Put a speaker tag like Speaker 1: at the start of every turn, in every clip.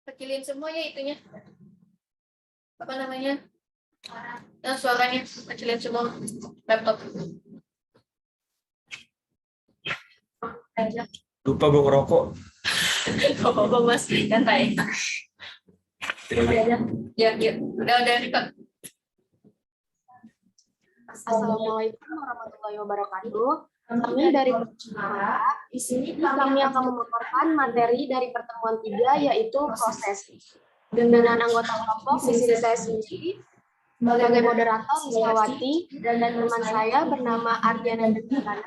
Speaker 1: Kecilin semua ya itunya. Apa namanya? Yang suaranya kecilin semua laptop.
Speaker 2: Lupa gue ngerokok.
Speaker 1: Apa Mas? Santai. Ya, udah Rika.
Speaker 3: Assalamualaikum warahmatullahi wabarakatuh. Kami dari di sini kami akan memaparkan materi dari pertemuan 3 yaitu proses. Dengan anggota kelompok di sini saya sendiri sebagai moderator Wismawati dan teman saya bernama Ardiana Degana,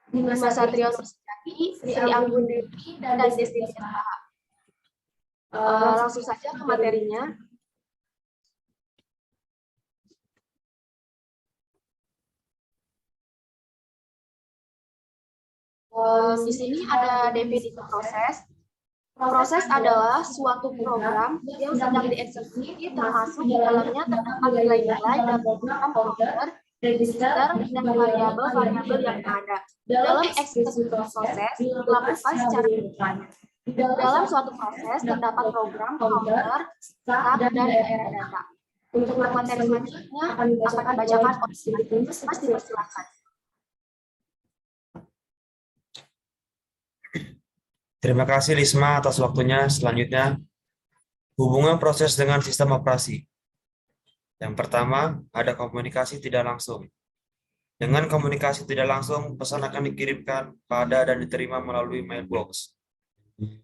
Speaker 3: Dimas Satrio Nursiati, Sri Anggun Dewi, dan Desti Tirta. Langsung saja ke materinya. Di sini ada definisi proses. Proses adalah suatu program yang sedang dieksekusi termasuk di dalamnya terdapat nilai-nilai dan program komputer, register, dan variabel-variabel yang ada. Dalam eksekusi proses dilakukan secara bertanya. Dalam suatu proses terdapat program komputer, start, dan daerah data. Untuk materi selanjutnya akan dibacakan oleh Mas, dipersilakan.
Speaker 2: Terima kasih Lisma atas waktunya. Selanjutnya, hubungan proses dengan sistem operasi. Yang pertama, ada komunikasi tidak langsung. Dengan komunikasi tidak langsung, pesan akan dikirimkan pada dan diterima melalui mailbox.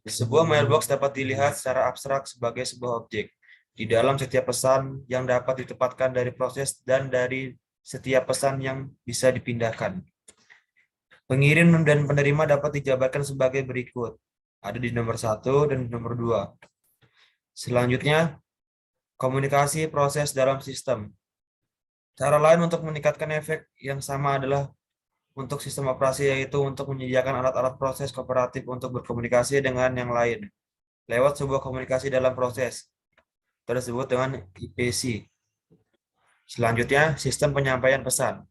Speaker 2: Sebuah mailbox dapat dilihat secara abstrak sebagai sebuah objek. Di dalam setiap pesan yang dapat ditempatkan dari proses dan dari setiap pesan yang bisa dipindahkan. Pengirim dan penerima dapat dijabarkan sebagai berikut. Ada di nomor 1 dan nomor 2. Selanjutnya, komunikasi proses dalam sistem. Cara lain untuk meningkatkan efek yang sama adalah untuk sistem operasi, yaitu untuk menyediakan alat-alat proses kooperatif untuk berkomunikasi dengan yang lain lewat sebuah komunikasi dalam proses tersebut dengan IPC. Selanjutnya, sistem penyampaian pesan.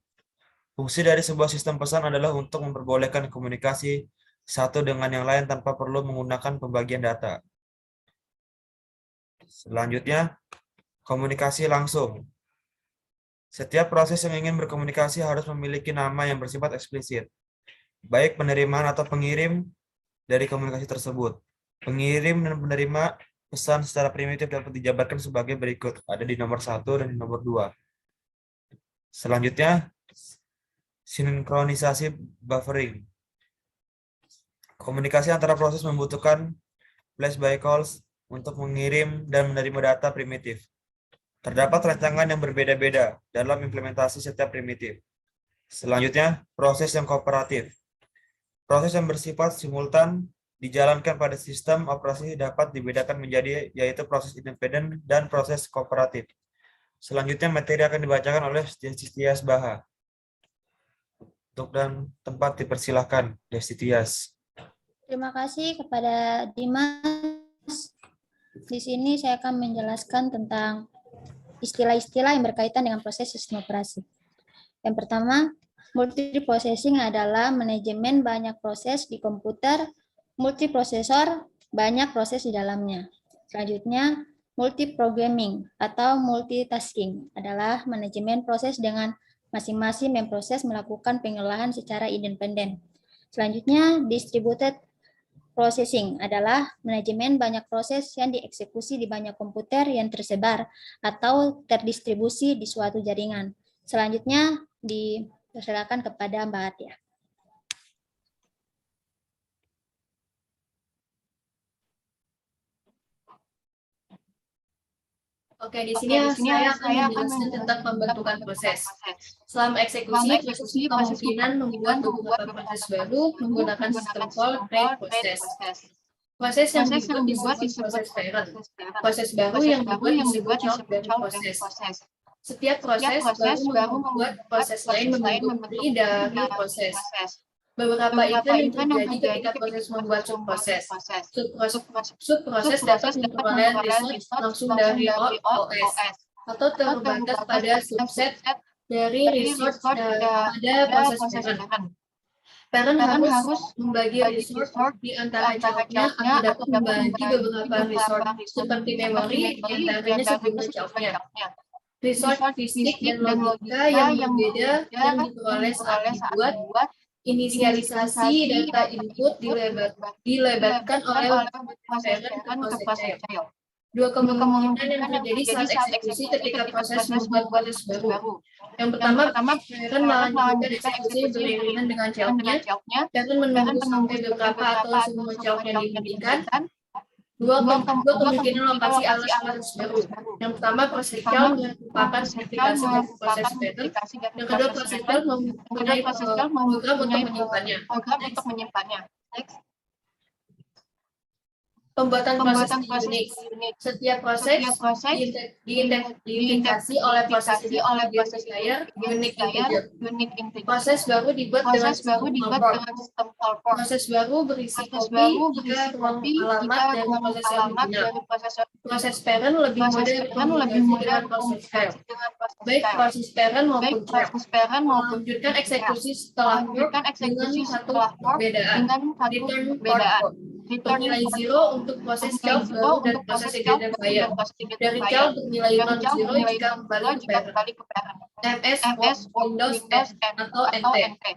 Speaker 2: Fungsi dari sebuah sistem pesan adalah untuk memperbolehkan komunikasi satu dengan yang lain tanpa perlu menggunakan pembagian data. Selanjutnya, komunikasi langsung. Setiap proses yang ingin berkomunikasi harus memiliki nama yang bersifat eksplisit, baik penerimaan atau pengirim dari komunikasi tersebut. Pengirim dan penerima pesan secara primitif dapat dijabarkan sebagai berikut. Ada di nomor 1 dan di nomor 2. Selanjutnya, sinkronisasi buffering. Komunikasi antara proses membutuhkan flash by calls untuk mengirim dan menerima data primitif. Terdapat rancangan yang berbeda-beda dalam implementasi setiap primitif. Selanjutnya, proses yang kooperatif. Proses yang bersifat simultan dijalankan pada sistem operasi dapat dibedakan menjadi yaitu proses independen dan proses kooperatif. Selanjutnya, materi akan dibacakan oleh Desti Tias Baha. Untuk dan tempat dipersilahkan, Desti Tias.
Speaker 4: Terima kasih kepada Dimas. Di sini saya akan menjelaskan tentang istilah-istilah yang berkaitan dengan proses sistem operasi. Yang pertama, multiprocessing adalah manajemen banyak proses di komputer, multiprosesor, banyak proses di dalamnya. Selanjutnya, multiprogramming atau multitasking adalah manajemen proses dengan masing-masing memproses melakukan pengolahan secara independen. Selanjutnya, distributed processing adalah manajemen banyak proses yang dieksekusi di banyak komputer yang tersebar atau terdistribusi di suatu jaringan. Selanjutnya dipersilakan kepada Mbak Atia.
Speaker 1: Oke, di sini saya akan menjelaskan tentang pembentukan proses. Selama eksekusi kemungkinan membuat beberapa proses baru menggunakan sistem call pre-proses. Proses yang dibuat disebut proses parent. Proses baru yang dibuat disebut child dari proses. Setiap proses baru membuat proses lain memberi dari proses. Beberapa event yang terjadi ketika proses membuat subproses. Subproses dapat memperoleh result langsung dari OS atau terbatas pada subset dari result pada proses parent. Parent harus membagi resource di antara childnya atau dapat membagi beberapa resource seperti memori di antaranya sejumlah childnya. Resource fisik dan logika yang berbeda yang diperoleh saat dibuat, inisialisasi data input dilebarkan oleh parent ke proses child. Dua kemungkinan yang terjadi saat eksekusi ketika proses membuat proses baru. Yang pertama, parent melanjutkan eksekusi beriringan dengan childnya. Parent menunggu sampai beberapa atau semua childnya dihentikan. Dua kemungkinan lokasi alas proses baru. Yang pertama, proses child merupakan aplikasi dari proses parent. Yang kedua, proses child mempunyai program untuk menyimpannya. Next. Pembuatan proses Unix. Setiap proses diidentifikasi oleh proses identifier unique integer. Proses baru dibuat dengan sistem call form. Proses baru berisi kopi jika ruang alamat dari proses original. Proses parent lebih mudah dikomunikasi dengan proses child. Baik proses parent maupun child melanjutkan eksekusi setelah fork dengan satu perbedaan. Return port. Nilai 0 untuk proses child baru dan proses identifier. Dari child untuk nilai non-zero jika kembali ke parent. MS, Windows, atau NT.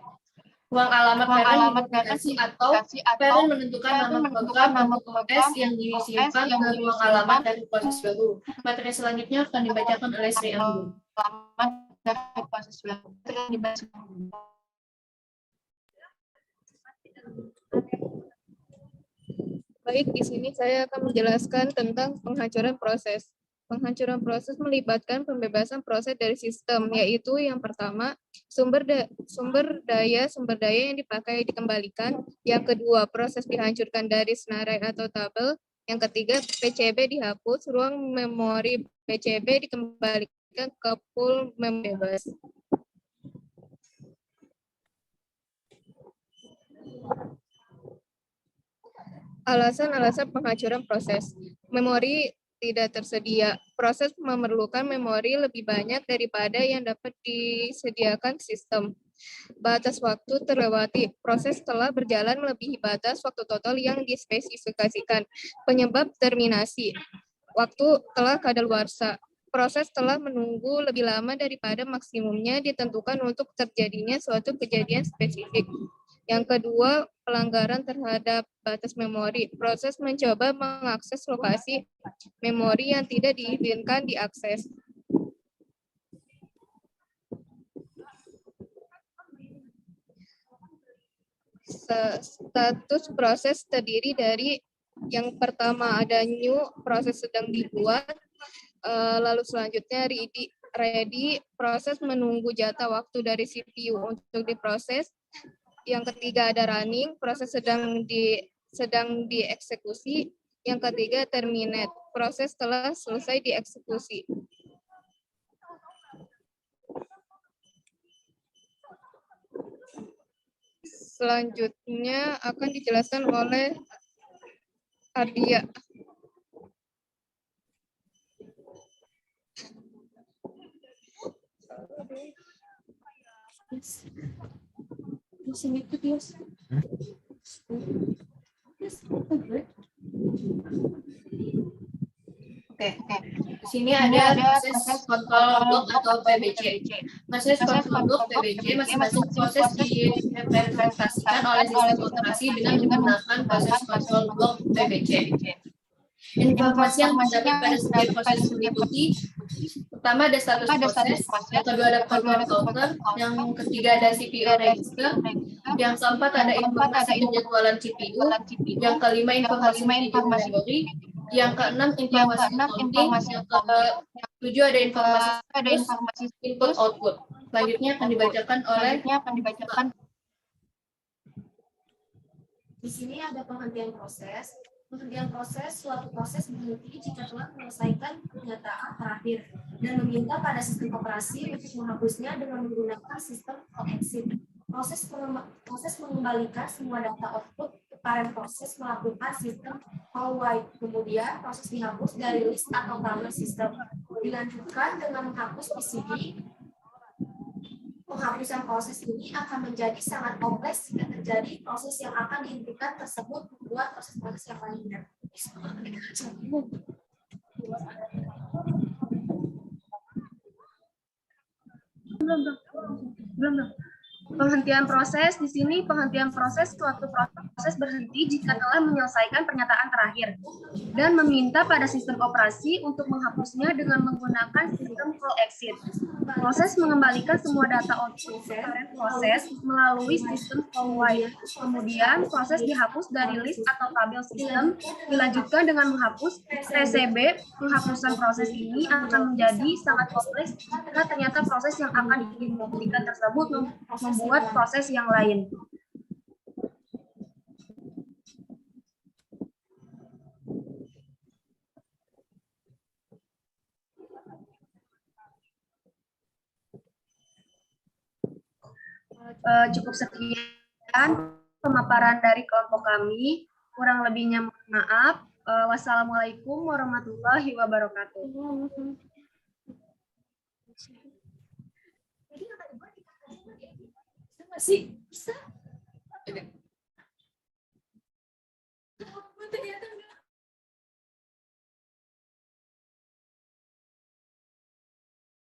Speaker 1: Ruang alamat parent modifikasi atau parent menentukan nama program untuk OS yang disimpan ke ruang alamat dari proses baru. Materi selanjutnya akan dibacakan oleh Sri Anggun.
Speaker 5: Baik, di sini saya akan menjelaskan tentang penghancuran proses. Penghancuran proses melibatkan pembebasan proses dari sistem, yaitu yang pertama, sumber daya yang dipakai dikembalikan. Yang kedua, proses dihancurkan dari senarai atau tabel. Yang ketiga, PCB dihapus, ruang memori PCB dikembalikan ke pool memori bebas. Alasan-alasan penghancuran proses. Memori tidak tersedia. Proses memerlukan memori lebih banyak daripada yang dapat disediakan sistem. Batas waktu terlewati. Proses telah berjalan melebihi batas waktu total yang dispesifikasikan. Penyebab terminasi. Waktu telah kadaluarsa. Proses telah menunggu lebih lama daripada maksimumnya ditentukan untuk terjadinya suatu kejadian spesifik. Yang kedua, pelanggaran terhadap batas memori. Proses mencoba mengakses lokasi memori yang tidak diizinkan diakses. Status proses terdiri dari yang pertama ada new, proses sedang dibuat, lalu selanjutnya ready, proses menunggu jatah waktu dari CPU untuk diproses. Yang ketiga ada running, proses sedang dieksekusi. Yang ketiga terminate, proses telah selesai dieksekusi. Selanjutnya akan dijelaskan oleh Ardia.
Speaker 1: Oke. Di sini ada proses kontrol blok atau PBC. Proses kontrol blok PBC masing-masing proses direpresentasikan oleh sistem operasi dengan menggunakan proses kontrol blok PBC. Informasi yang terdapat pada setiap proses meliputi pertama ada status proses, yang kedua ada control counter, yang ketiga ada CPU register, yang keempat ada informasi penjadwalan CPU, yang kelima informasi memori, yang keenam informasi counting, yang ketujuh ada informasi input output. Selanjutnya akan dibacakan oleh
Speaker 3: Di sini ada penghentian proses. Penghentian proses, suatu proses berhenti jika telah menyelesaikan pernyataan terakhir. dan meminta pada sistem operasi untuk menghapusnya dengan menggunakan sistem call exit. Proses mengembalikan semua data output ke parent proses melakukan sistem call write. Kemudian proses dihapus dari list atau tabel sistem. Dilanjutkan dengan menghapus PCB. Penghapusan proses ini akan menjadi sangat kompleks jika terjadi proses yang akan dihentikan tersebut membuat proses-proses yang lainnya.
Speaker 6: Penghentian proses, di sini penghentian proses suatu proses berhenti jika telah menyelesaikan pernyataan terakhir dan meminta pada sistem operasi untuk menghapusnya dengan menggunakan sistem call exit. Proses mengembalikan semua data output parent proses melalui sistem call write. Kemudian proses dihapus dari list atau tabel sistem, dilanjutkan dengan menghapus TCB. Penghapusan proses ini akan menjadi sangat kompleks jika ternyata proses yang akan dihentikan tersebut membuat proses yang lain. Cukup sekian pemaparan dari kelompok kami. Kurang lebihnya mohon maaf. Wassalamualaikum warahmatullahi wabarakatuh.
Speaker 1: Masih bisa.